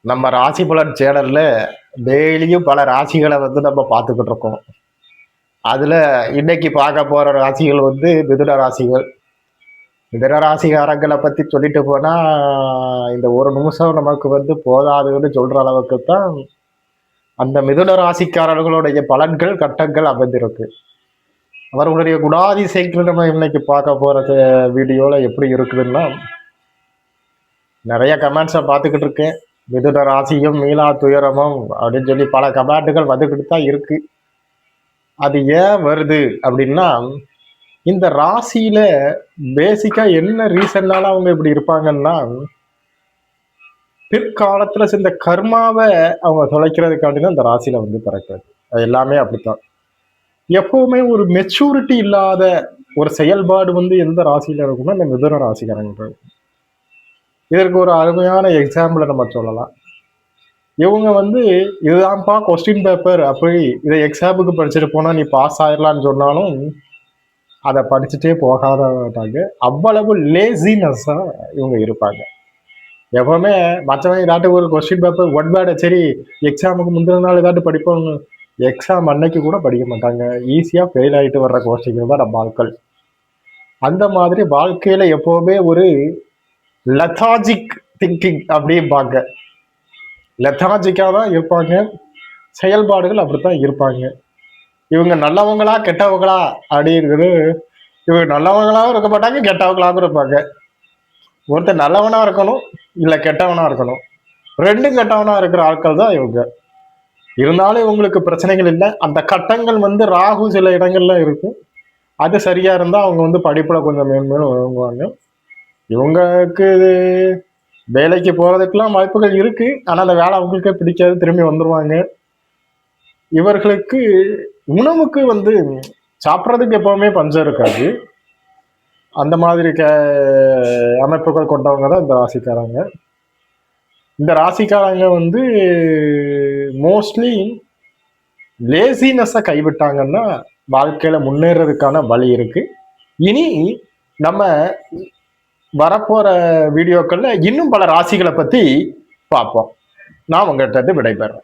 நம்ம ராசி பலன் சேனல்ல டெய்லியும் பல ராசிகளை வந்து நம்ம பார்த்துக்கிட்டு இருக்கோம். அதுல இன்னைக்கு பார்க்க போற ராசிகள் வந்து மிதுன ராசிகள். மிதுன ராசிக்காரங்களை பத்தி சொல்லிட்டு போனா இந்த ஒரு நிமிஷம் நமக்கு வந்து போதாதுன்னு சொல்ற அளவுக்கு தான் அந்த மிதுன ராசிக்காரர்களுடைய பலன்கள் கட்டங்கள் அமைந்திருக்கு. அவர்களுடைய குணாதிசயங்கள் நம்ம இன்னைக்கு பார்க்க போறது வீடியோல எப்படி இருக்குதுன்னா, நிறைய கமெண்ட்ஸை பார்த்துக்கிட்டு இருக்கேன். மிதுன ராசியும் மீளா துயரமும் அப்படின்னு சொல்லி பல கமெண்ட்டுகள் வந்துக்கிட்டு தான் இருக்கு. அது ஏன் வருது அப்படின்னா, இந்த ராசியில பேசிக்கா என்ன ரீசன்னால அவங்க இப்படி இருப்பாங்கன்னா, பிற்காலத்துல செஞ்ச கர்மாவை அவங்க தொலைக்கிறதுக்காண்டி தான் இந்த ராசியில வந்து பிறக்கிறது. அது எல்லாமே அப்படித்தான். எப்பவுமே ஒரு மெச்சூரிட்டி இல்லாத ஒரு செயல்பாடு வந்து எந்த ராசியில இருக்கும்னா இந்த மிதுன ராசிக்காரங்க. இதற்கு ஒரு அருமையான எக்ஸாம்பிளை நம்ம சொல்லலாம். இவங்க வந்து இதுதான்ப்பா கொஸ்டின் பேப்பர் அப்படி இதை எக்ஸாமுக்கு படிச்சுட்டு போனா நீ பாஸ் ஆயிடலான்னு சொன்னாலும் அதை படிச்சுட்டே போகாதாங்க. அவ்வளவு லேசினஸ்ஸா இவங்க இருப்பாங்க. எப்பவுமே மற்றவங்க ஏதாட்டு ஒரு கொஸ்டின் பேப்பர் ஒன் வேர்டை சரி எக்ஸாமுக்கு முந்தின நாள் ஏதாட்டு படிப்பாங்க, எக்ஸாம் அன்னைக்கு கூட படிக்க மாட்டாங்க. ஈஸியா ஃபெயில் ஆகிட்டு வர்ற கோஷ்டிகள் தான் நம்ம ஆட்கள். அந்த மாதிரி வாழ்க்கையில எப்பவுமே ஒரு லெத்தாஜிக் திங்கிங் அப்படிம்பாங்க. லெத்தாஜிக்காக தான் இருப்பாங்க. செயல்பாடுகள் அப்படித்தான் இருப்பாங்க. இவங்க நல்லவங்களா கெட்டவங்களா அப்படிங்கிறது, இவங்க நல்லவங்களாகவும் இருக்க மாட்டாங்க, கெட்டவங்களாகவும் இருப்பாங்க. ஒருத்தர் நல்லவனா இருக்கணும், இல்ல கெட்டவனா இருக்கணும். ரெண்டும் கெட்டவனா இருக்கிற ஆட்கள் தான் இவங்க. இருந்தாலும் இவங்களுக்கு பிரச்சனைகள் இல்லை. அந்த கட்டங்கள் வந்து ராகு சில இடங்கள்ல இருக்கும். அது சரியா இருந்தா அவங்க வந்து படிப்புல கொஞ்சம் மேன்மேலும் வாங்குவாங்க. இவங்களுக்கு வேலைக்கு போறதுக்கெல்லாம் வாய்ப்புகள் இருக்கு. ஆனா அந்த வேலை அவங்களுக்கே பிடிக்காது, திரும்பி வந்துருவாங்க. இவர்களுக்கு உணவுக்கு வந்து சாப்பிட்றதுக்கு எப்பவுமே பஞ்சம் இருக்காது. அந்த மாதிரி அமைப்புகள் கொண்டவங்க தான் இந்த ராசிக்காரங்க. இந்த ராசிக்காரங்க வந்து மோஸ்ட்லி லேசினஸை கைவிட்டாங்கன்னா வாழ்க்கையில முன்னேறதுக்கான வழி இருக்கு. இனி நம்ம வரப்போற வீடியோக்கள்ல இன்னும் பல ராசிகளை பத்தி பார்ப்போம். நான் உங்கள்கிட்ட விடைபெறேன்.